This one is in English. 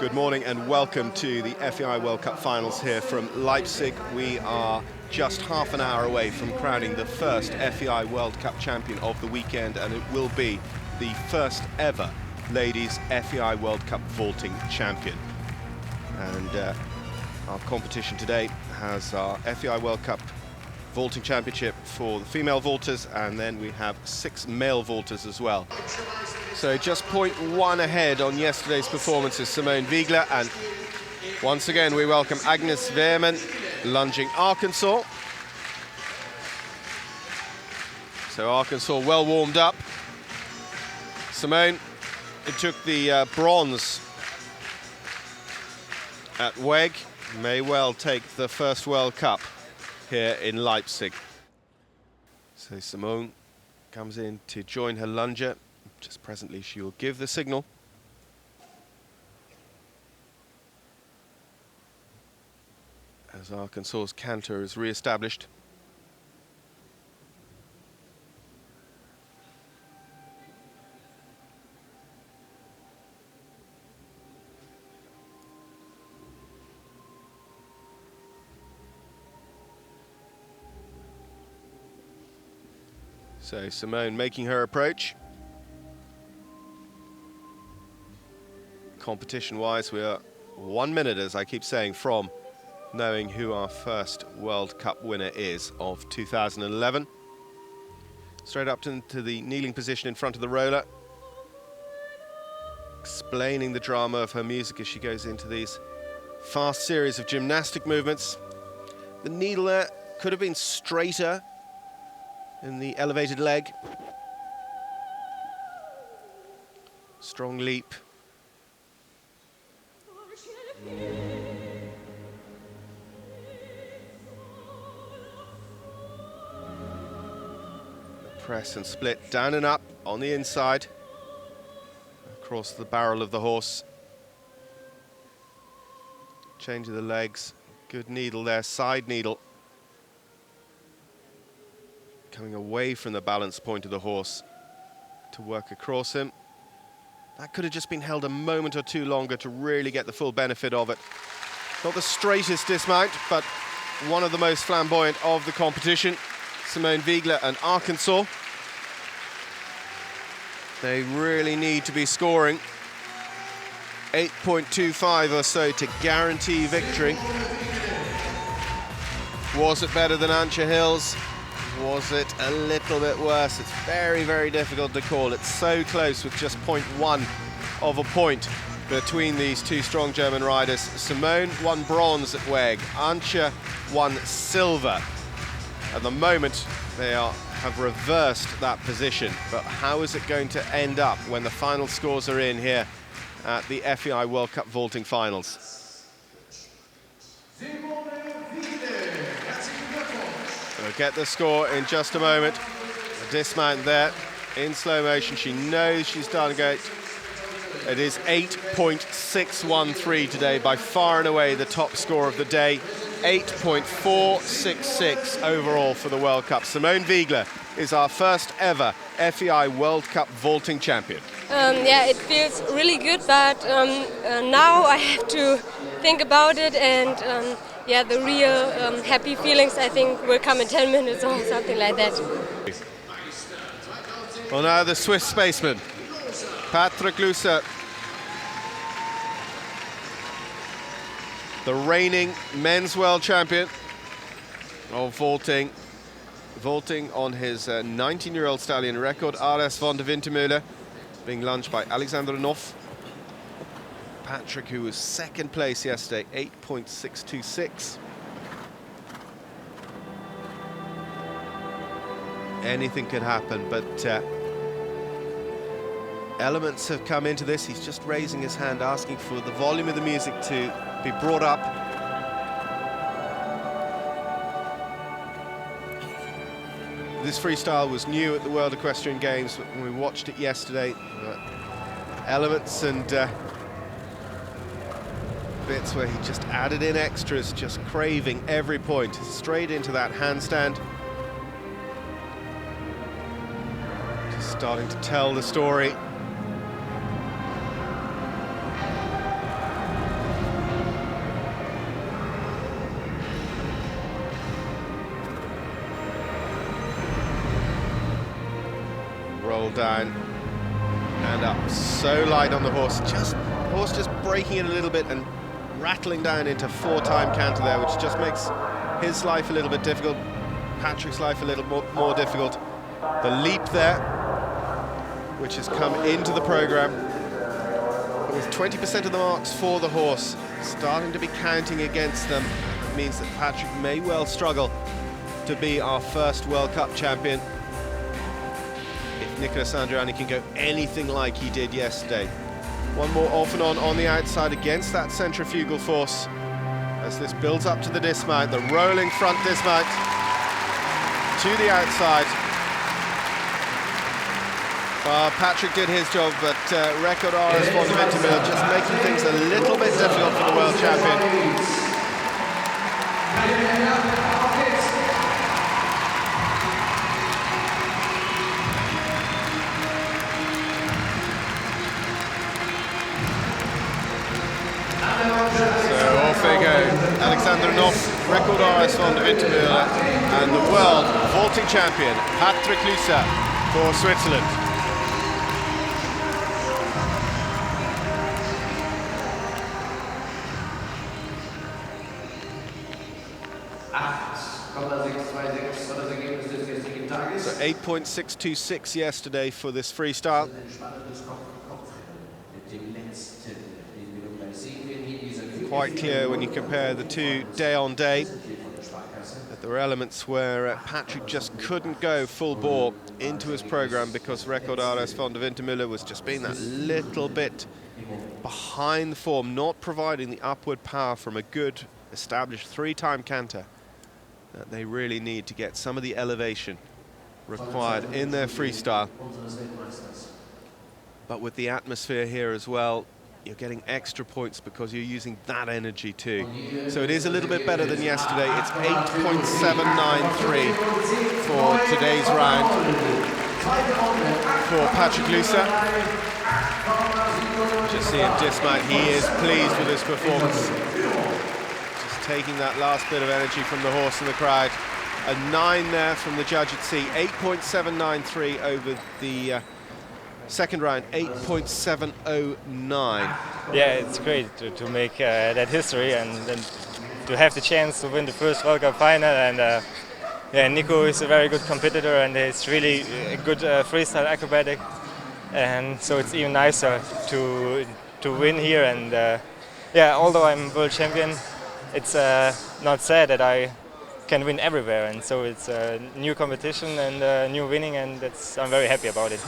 Good morning and welcome to the FEI World Cup finals here from Leipzig. We are just half an hour away from crowning the first FEI World Cup champion of the weekend, and it will be the first ever ladies FEI World Cup vaulting champion. And our competition today has our FEI World Cup vaulting championship for the female vaulters, and then we have 6 male vaulters as well. So just 0.1 ahead on yesterday's performances, Simone Weigele, and once again we welcome Agnes Wehrmann, lunging Arkansas. So Arkansas well warmed up. Simone, it took the bronze at WEG, may well take the first World Cup here in Leipzig. So Simone comes in to join her lunger. Just presently she will give the signal. As Arkansas's canter is re-established. So Simone making her approach. Competition-wise, we are 1 minute, as I keep saying, from knowing who our first World Cup winner is of 2011. Straight up into the kneeling position in front of the roller. Explaining the drama of her music as she goes into these fast series of gymnastic movements. The needle there could have been straighter in the elevated leg. Strong leap. Press and split, down and up on the inside, across the barrel of the horse. Change of the legs, good needle there, side needle. Coming away from the balance point of the horse to work across him. That could have just been held a moment or two longer to really get the full benefit of it. Not the straightest dismount, but one of the most flamboyant of the competition. Simone Weigele and Arkansas. They really need to be scoring 8.25 or so to guarantee victory. Was it better than Antje Hill's? Was it a little bit worse? It's very, very difficult to call. It's so close with just 0.1 of a point between these two strong German riders. Simone won bronze at WEG. Antje won silver. At the moment, they have reversed that position. But how is it going to end up when the final scores are in here at the FEI World Cup vaulting finals? We'll get the score in just a moment. A dismount there in slow motion. She knows she's done great. It is 8.613 today, by far and away the top score of the day. 8.466 overall for the World Cup. Simone Weigele is our first ever FEI World Cup vaulting champion. Yeah, it feels really good, but now I have to think about it, and yeah, the real happy feelings, I think, will come in 10 minutes or something like that. Well, now the Swiss spaceman, Patrick Lusser, the reigning men's world champion of vaulting on his 19-year-old stallion record, RS von der Wintermühle, being lunged by Alexander Noff. Patrick, who was second place yesterday, 8.626. Anything could happen, but elements have come into this. He's just raising his hand, asking for the volume of the music to be brought up. This freestyle was new at the World Equestrian Games when we watched it yesterday. Elements and bits where he just added in extras, just craving every point, straight into that handstand. Just starting to tell the story. down and up. So light on the horse, just breaking it a little bit and rattling down into 4-time canter there, which just makes his life a little bit difficult, Patrick's life a little more difficult. The leap there, which has come into the program, with 20% of the marks for the horse starting to be counting against them, it means that Patrick may well struggle to be our first World Cup champion if Nicolas Andriani can go anything like he did yesterday. One more off and on the outside against that centrifugal force as this builds up to the dismount, the rolling front dismount to the outside. Patrick did his job, but Record RS Fondaventimille just making things a little bit difficult for the world champion. So off they go, Alexander Knopf, Record RS Fondaventimille, and the world vaulting champion, Patrick Lüscher, for Switzerland. So 8.626 yesterday for this freestyle. Quite clear when you compare the two day on day that there were elements where Patrick just couldn't go full bore into his program because Record RS Fondaventimille was just being that little bit behind the form, not providing the upward power from a good established 3-time canter that they really need to get some of the elevation required in their freestyle. But with the atmosphere here as well, you're getting extra points because you're using that energy too. So it is a little bit better than yesterday. It's 8.793 for today's round for Patrick Lüscher. Just see him dismount. He is pleased with his performance. Just taking that last bit of energy from the horse and the crowd. A 9 there from the judge at C. 8.793 over the second round, 8.709. Yeah, it's great to make that history and to have the chance to win the first World Cup final. And yeah, Nico is a very good competitor and he's really a good freestyle acrobatic. And so it's even nicer to win here. And yeah, although I'm world champion, it's not sad that I can win everywhere. And so it's a new competition and new winning, and I'm very happy about it.